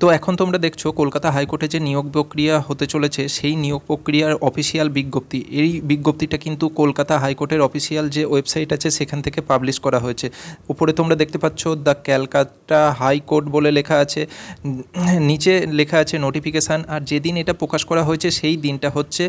তো এখন তোমরা দেখছো কলকাতা হাইকোর্টে যে নিয়োগ প্রক্রিয়া হতে চলেছে সেই নিয়োগ প্রক্রিয়ার অফিসিয়াল বিজ্ঞপ্তি, এই বিজ্ঞপ্তিটা কিন্তু কলকাতা হাইকোর্টের অফিসিয়াল যে ওয়েবসাইট আছে সেখান থেকে পাবলিশ করা হয়েছে। উপরে তোমরা দেখতে পাচ্ছ দ্য ক্যালকাটা হাইকোর্ট বলে লেখা আছে, নিচে লেখা আছে নোটিফিকেশান। আর যেদিন এটা প্রকাশ করা হয়েছে সেই দিনটা হচ্ছে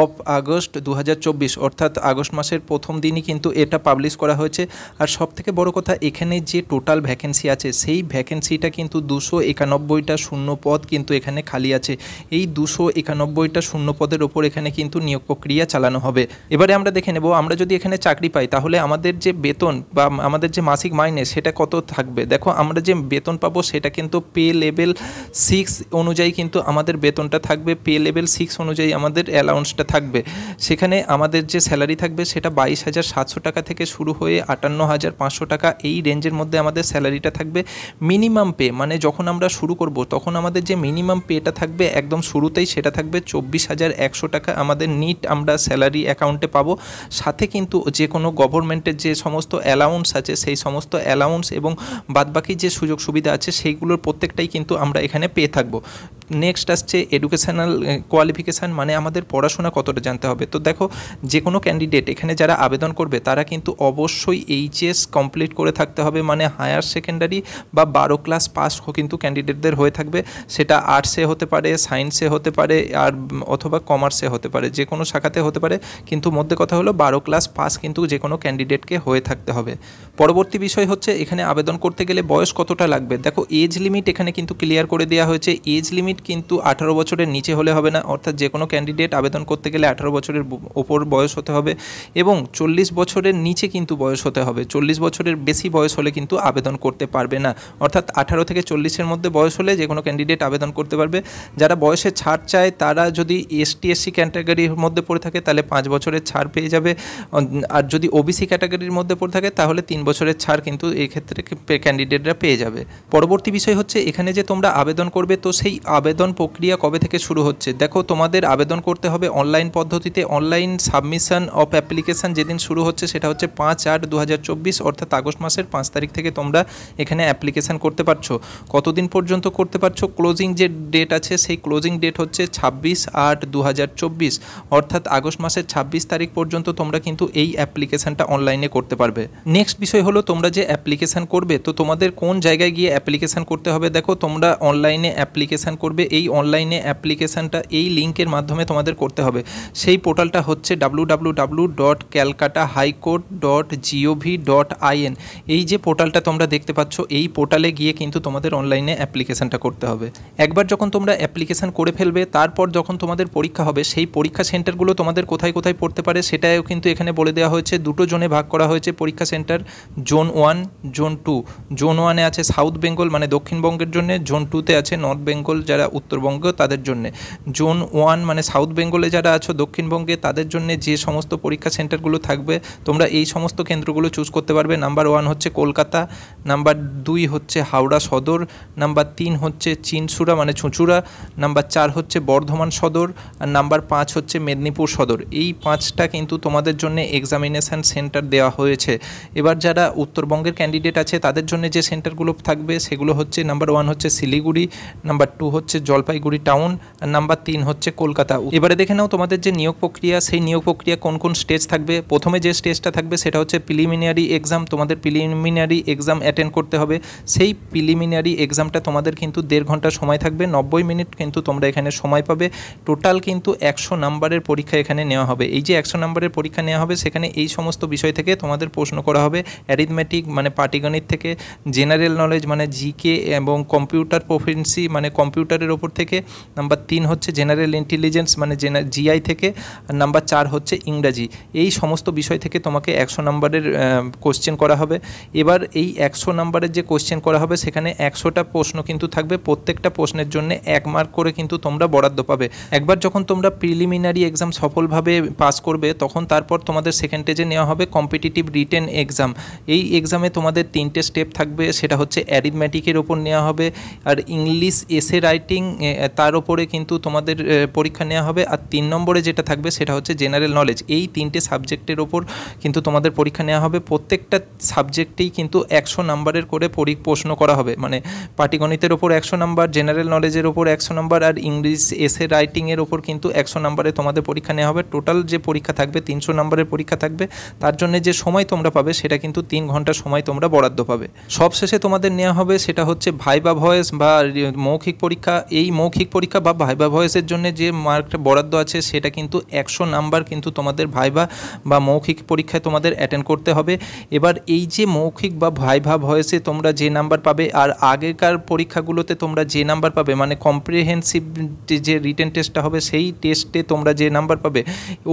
1 আগস্ট 2024, অর্থাৎ আগস্ট মাসের প্রথম দিনই কিন্তু এটা পাবলিশ করা হয়েছে। আর সবথেকে বড় কথা, এখানে যে টোটাল ভ্যাকেন্সি আছে সেই ভ্যাকেন্সিটা কিন্তু 291টা শূন্য পদ কিন্তু এখানে খালি আছে। এই 291টা শূন্য পদের ওপর এখানে কিন্তু নিয়োগ প্রক্রিয়া চালানো হবে। এবারে আমরা দেখে নেব, আমরা যদি এখানে চাকরি পাই তাহলে আমাদের যে বেতন বা আমাদের যে মাসিক মাইনে সেটা কত থাকবে। দেখো, আমরা যে বেতন পাবো সেটা কিন্তু পে লেভেল 6 অনুযায়ী কিন্তু আমাদের বেতনটা থাকবে। পে লেভেল 6 অনুযায়ী আমাদের অ্যালাউন্সটা থাকবে। সেখানে আমাদের যে স্যালারি থাকবে সেটা 22,700 টাকা থেকে শুরু হয়ে 58,500 টাকা, এই রেঞ্জের মধ্যে আমাদের স্যালারিটা থাকবে। মিনিমাম পে মানে যখন আমরা শুরু করব তখন আমাদের যে মিনিমাম পেটা থাকবে একদম শুরুতেই সেটা থাকবে 24,100 টাকা আমাদের নিট আমরা স্যালারি অ্যাকাউন্টে পাবো। সাথে কিন্তু যে কোনো গভর্নমেন্টের যে সমস্ত অ্যালাউন্স আছে সেই সমস্ত অ্যালাউন্স এবং বাদবাকি যে সুযোগ সুবিধা আছে সেইগুলোর প্রত্যেকটাই কিন্তু আমরা এখানে পেয়ে থাকবো। নেক্সট আসছে এডুকেশনাল কোয়ালিফিকেশান, মানে আমাদের পড়াশোনা কতটা জানতে হবে। তো দেখো, যে কোনো ক্যান্ডিডেট এখানে যারা আবেদন করবে তারা কিন্তু অবশ্যই এইচএস কমপ্লিট করে থাকতে হবে, মানে হায়ার সেকেন্ডারি বা 12 ক্লাস পাস কিন্তু ক্যান্ডিডেটদের হয়ে থাকবে। সেটা আর্টসে হতে পারে, সায়েন্সে হতে পারে, আর অথবা কমার্সে হতে পারে, যে কোনো শাখাতে হতে পারে, কিন্তু মধ্যে কথা হলো 12 ক্লাস পাস কিন্তু যে কোনো ক্যান্ডিডেটকে হয়ে থাকতে হবে। পরবর্তী বিষয় হচ্ছে এখানে আবেদন করতে গেলে বয়স কতটা লাগবে। দেখো, এজ লিমিট এখানে কিন্তু ক্লিয়ার করে দেওয়া হয়েছে। এজ লিমিট কিন্তু 18 বছরের নিচে হলে হবে না, অর্থাৎ যে কোনো ক্যান্ডিডেট আবেদন করতে গেলে 18 বছরের ওপর বয়স হতে হবে এবং 40 বছরের নিচে কিন্তু বয়স হতে হবে। 40 বছরের বেশি বয়স হলে কিন্তু আবেদন করতে পারবে না, অর্থাৎ 18 থেকে 40-এর মধ্যে বয়স হলে যে কোনো ক্যান্ডিডেট আবেদন করতে পারবে। যারা বয়সে ছাড় চায় তারা যদি ST/SC ক্যাটাগরির মধ্যে পড়ে থাকে তাহলে 5 বছরের ছাড় পেয়ে যাবে, আর যদি OBC ক্যাটাগরির মধ্যে পড়ে থাকে তাহলে 3 বছরের ছাড় কিন্তু এই ক্ষেত্রে ক্যান্ডিডেটরা পেয়ে যাবে। পরবর্তী বিষয় হচ্ছে এখানে যে তোমরা আবেদন করবে তো সেই আবেদন প্রক্রিয়া কবে থেকে শুরু হচ্ছে। দেখো, তোমাদের আবেদন করতে হবে অনলাইন পদ্ধতিতে। অনলাইন সাবমিশন অফ অ্যাপ্লিকেশান যেদিন শুরু হচ্ছে সেটা হচ্ছে 5/8/2024, অর্থাৎ আগস্ট মাসের 5 তারিখ থেকে তোমরা এখানে অ্যাপ্লিকেশান করতে পারছো। কতদিন পর্যন্ত করতে পারছো, ক্লোজিং যে ডেট আছে সেই ক্লোজিং ডেট হচ্ছে 26/8/2024, অর্থাৎ আগস্ট মাসের 26 তারিখ পর্যন্ত তোমরা কিন্তু এই অ্যাপ্লিকেশানটা অনলাইনে করতে পারবে। নেক্সট বিষয় হলো তোমরা যে অ্যাপ্লিকেশান করবে তো তোমাদের কোন জায়গায় গিয়ে অ্যাপ্লিকেশান করতে হবে। দেখো, তোমরা অনলাইনে অ্যাপ্লিকেশান করবে, এই অনলাইনে অ্যাপ্লিকেশানটা এই লিঙ্কের মাধ্যমে তোমাদের করতে হবে। সেই পোর্টালটা হচ্ছে www.calcutta.highcourt.gov.in। এই যে পোর্টালটা তোমরা দেখতে পাচ্ছ এই পোর্টালে গিয়ে কিন্তু তোমাদের অনলাইনে অ্যাপ্লিকেশানটা করতে হবে। একবার যখন তোমরা অ্যাপ্লিকেশান করে ফেলবে তারপর যখন তোমাদের পরীক্ষা হবে সেই পরীক্ষা সেন্টারগুলো তোমাদের কোথায় কোথায় পড়তে পারে সেটাও কিন্তু এখানে বলে দেওয়া হয়েছে। দুটো জোনে ভাগ করা হয়েছে পরীক্ষা সেন্টার, জোন 1, জোন 2। জোন 1-এ আছে সাউথ বেঙ্গল মানে দক্ষিণবঙ্গের জন্য, জোন 2-তে আছে নর্থ বেঙ্গল যারা উত্তরবঙ্গ তাদের জন্য। জোন 1 মানে সাউথ বেঙ্গলে যারা আছো দক্ষিণবঙ্গে তাদের জন্য যে সমস্ত পরীক্ষা সেন্টারগুলো থাকবে তোমরা এই সমস্ত কেন্দ্রগুলো চুজ করতে পারবে। নাম্বার 1 হচ্ছে কলকাতা, নাম্বার 2 হচ্ছে হাওড়া সদর, নাম্বার 3 হচ্ছে চিনসুরা মানে চুঁচুড়া, নাম্বার 4 হচ্ছে বর্ধমান সদর, আর নাম্বার 5 হচ্ছে মেদিনীপুর সদর। এই 5টা কিন্তু তোমাদের জন্য এক্সামিনেশান সেন্টার দেওয়া হয়েছে। এবার যারা উত্তরবঙ্গের ক্যান্ডিডেট আছে তাদের জন্য যে সেন্টারগুলো থাকবে সেগুলো হচ্ছে নাম্বার 1 হচ্ছে শিলিগুড়ি, নাম্বার 2 হচ্ছে জলপাইগুড়ি টাউন, আর নাম্বার 3 হচ্ছে কলকাতা। এবারে দেখে নাও তোমাদের যে নিয়োগ প্রক্রিয়া সেই নিয়োগ প্রক্রিয়া কোন কোন স্টেজ থাকবে। প্রথমে যে স্টেজটা থাকবে সেটা হচ্ছে প্রিলিমিনারি এক্সাম। তোমাদের প্রিলিমিনারি এক্সাম অ্যাটেন্ড করতে হবে। সেই প্রিলিমিনারি এক্সামটা তোমাদের কিন্তু 1.5 ঘন্টা সময় থাকবে, 90 মিনিট কিন্তু তোমরা এখানে সময় পাবে। টোটাল কিন্তু 100 নাম্বারের পরীক্ষা এখানে নেওয়া হবে। এই যে 100 নাম্বারের পরীক্ষা নেওয়া হবে সেখানে এই সমস্ত বিষয় থেকে তোমাদের প্রশ্ন করা হবে। অ্যারিথমেটিক মানে পাটিগণিত থেকে, জেনারেল নলেজ মানে জিকে এবং কম্পিউটার প্রফিসিয়েন্সি মানে কম্পিউটারের ওপর থেকে, নাম্বার 3 হচ্ছে জেনারেল ইন্টেলিজেন্স মানে জিআই থেকে, আর নাম্বার 4 হচ্ছে ইংরাজি। এই সমস্ত বিষয় থেকে তোমাকে 100 নাম্বারের কোশ্চেন করা হবে। এবার এই 100 নাম্বারের যে কোশ্চেন করা হবে সেখানে 100টা প্রশ্ন কিন্তু থাকবে, প্রত্যেকটা প্রশ্নের জন্য 1 মার্ক করে কিন্তু তোমরা বরাদ্দ পাবে। একবার যখন তোমরা প্রিলিমিনারি এক্সাম সফলভাবে পাস করবে তখন তারপর তোমাদের সেকেন্ড স্টেজে নেওয়া হবে কম্পিটিটিভ রিটেন এক্সাম। এই এক্সামে তোমাদের 3টে স্টেপ থাকবে, সেটা হচ্ছে অ্যারিথমেটিকের ওপর নেওয়া হবে, আর ইংলিশ এসে রাইটিং রাইটিং তার ওপরে কিন্তু তোমাদের পরীক্ষা নেওয়া হবে। আর 3 নম্বরে যেটা থাকবে সেটা হচ্ছে জেনারেল নলেজ। এই 3টে সাবজেক্টের ওপর কিন্তু তোমাদের পরীক্ষা নেওয়া হবে। প্রত্যেকটা সাবজেক্টেই কিন্তু 100 নাম্বারের করে প্রশ্ন করা হবে, মানে পাটিগণিতের ওপর 100 নাম্বার, জেনারেল নলেজের ওপর 100 নাম্বার আর ইংলিশ এসে রাইটিংয়ের ওপর কিন্তু 100 নাম্বারে তোমাদের পরীক্ষা নেওয়া হবে। টোটাল যে পরীক্ষা থাকবে 300 নাম্বারের পরীক্ষা থাকবে। তার জন্য যে সময় তোমরা পাবে সেটা কিন্তু 3 ঘন্টা সময় তোমরা বরাদ্দ পাবে। সবশেষে তোমাদের নেওয়া হবে সেটা হচ্ছে ভাইবা ভয়েস বা মৌখিক পরীক্ষা। এই মৌখিক পরীক্ষা বা ভাইবা ভয়েসের জন্য যে মার্কটা বরাদ্দ আছে সেটা কিন্তু 100 নাম্বার কিন্তু তোমাদের ভাইবা বা মৌখিক পরীক্ষায় তোমাদের অ্যাটেন্ড করতে হবে। এবার এই যে মৌখিক বা ভাইভা ভয়েসে তোমরা যে নাম্বার পাবে আর আগেকার পরীক্ষাগুলোতে তোমরা যে নাম্বার পাবে, মানে কম্প্রিহেন্সিভ যে রিটেন টেস্টটা হবে সেই টেস্টে তোমরা যে নাম্বার পাবে,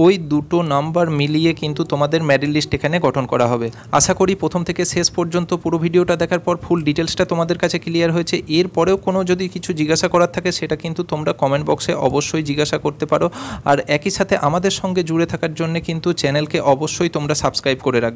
ওই দুটো নাম্বার মিলিয়ে কিন্তু তোমাদের মেরিট লিস্ট এখানে গঠন করা হবে। আশা করি প্রথম থেকে শেষ পর্যন্ত পুরো ভিডিওটা দেখার পর ফুল ডিটেলসটা তোমাদের কাছে ক্লিয়ার হয়েছে। এরপরেও কোনো যদি কিছু জিজ্ঞাসা করার থাকে সেটা কিন্তু তোমরা কমেন্ট বক্সে অবশ্যই জিজ্ঞাসা করতে পারো। আর একই সাথে আমাদের সঙ্গে জুড়ে থাকার জন্য কিন্তু চ্যানেলকে অবশ্যই তোমরা সাবস্ক্রাইব করে রাখবে।